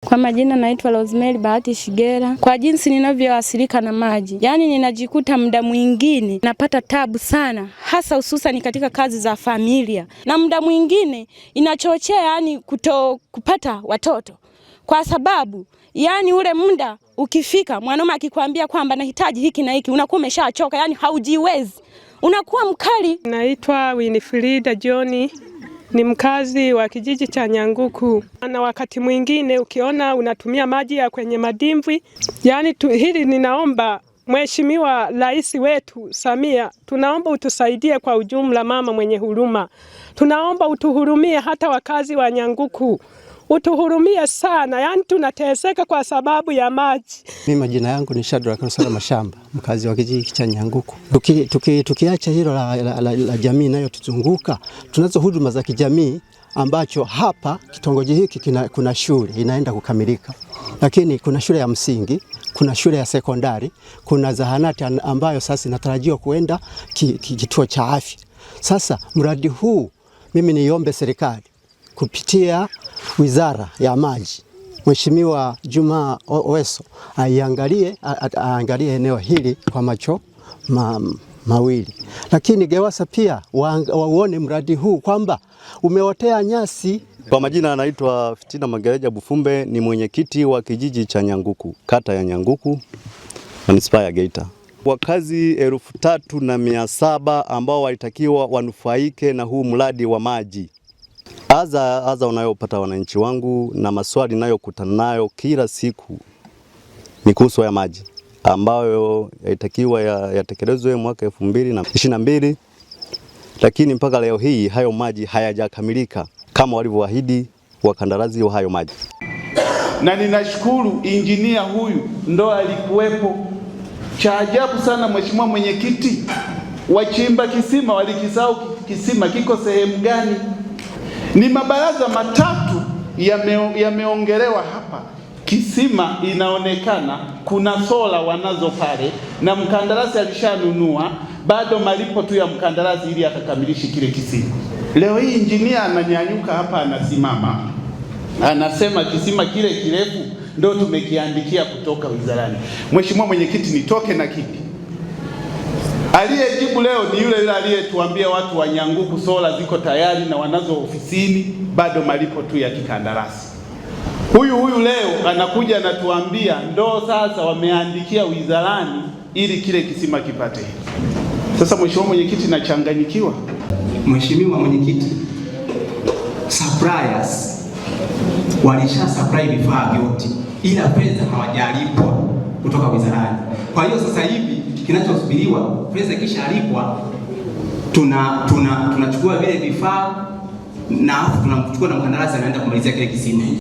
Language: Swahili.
Kwa majina naitwa Rosemary Bahati Shigera. Kwa jinsi ninavyoathirika na maji, yani ninajikuta muda mwingine napata tabu sana, hasa hususan katika kazi za familia, na muda mwingine inachochea yani kupata watoto, kwa sababu yani ule muda ukifika, mwanaume akikwambia kwamba nahitaji hiki na hiki, unakuwa umeshachoka, yani haujiwezi, unakuwa mkali. Naitwa Winifrida John, ni mkazi wa kijiji cha Nyanguku. Na wakati mwingine ukiona unatumia maji ya kwenye madimbwi, yani hili ninaomba Mheshimiwa Rais wetu Samia, tunaomba utusaidie kwa ujumla, mama mwenye huruma. Tunaomba utuhurumie hata wakazi wa Nyanguku. Utuhurumie sana, yani tunateseka kwa sababu ya maji. Mimi majina yangu ni Shadrack Nsala Mashamba, mkazi wa kijiji cha Nyanguku. Tukiacha hilo la jamii nayo tuzunguka, tunazo huduma za kijamii ambacho hapa kitongoji hiki kuna shule inaenda kukamilika. Lakini kuna shule ya msingi, kuna shule ya sekondari, kuna zahanati ambayo sasa inatarajiwa kuenda kituo cha afya. Sasa mradi huu mimi niombe serikali kupitia Wizara ya Maji, Mheshimiwa Juma Oweso aangalie eneo hili kwa macho mawili. Lakini GEWASA pia waone mradi huu kwamba umeotea nyasi. Kwa majina anaitwa Fitina Magereja Bufumbe, ni mwenyekiti wa kijiji cha Nyanguku, kata ya Nyanguku, manispaa ya Geita. Wakazi 3700 ambao walitakiwa wanufaike na huu mradi wa maji. Adha unayopata wananchi wangu na maswali ninayokutana nayo kila siku ni kuhusu ya maji ambayo yalitakiwa yatekelezwe mwaka 2022, lakini mpaka leo hii hayo maji hayajakamilika kama walivyoahidi wakandarasi wa hayo maji. Na ninashukuru injinia huyu ndo alikuwepo. Cha ajabu sana, Mheshimiwa Mwenyekiti, wachimba kisima walikisahau kisima kiko sehemu gani. Ni mabaraza matatu yameongelewa hapa. Kisima inaonekana kuna sola wanazo pale na mkandarasi alishanunua, bado malipo tu ya mkandarasi ili akakamilishe kile kisima. Leo hii injinia ananyanyuka hapa, anasimama anasema kisima kile kirefu ndio tumekiandikia kutoka wizarani. Mheshimiwa Mwenyekiti, nitoke na kipi? Aliyejibu leo ni yule aliyetuambia watu wa Nyanguku sola ziko tayari na wanazo ofisini, bado malipo tu ya kikandarasi. Huyu leo anakuja anatuambia ndo sasa wameandikia wizarani ili kile kisima kipate. Sasa Mheshimiwa Mwenyekiti, nachanganyikiwa. Mheshimiwa Mwenyekiti, suppliers walisha supply vifaa vyote, ila fedha hawajalipwa kutoka wizarani. Kwa hiyo sasa hivi kinachosubiriwa, fedha kisha alipwa, tunachukua vile vifaa na tunamchukua na mkandarasi anaenda kumalizia kile kisima.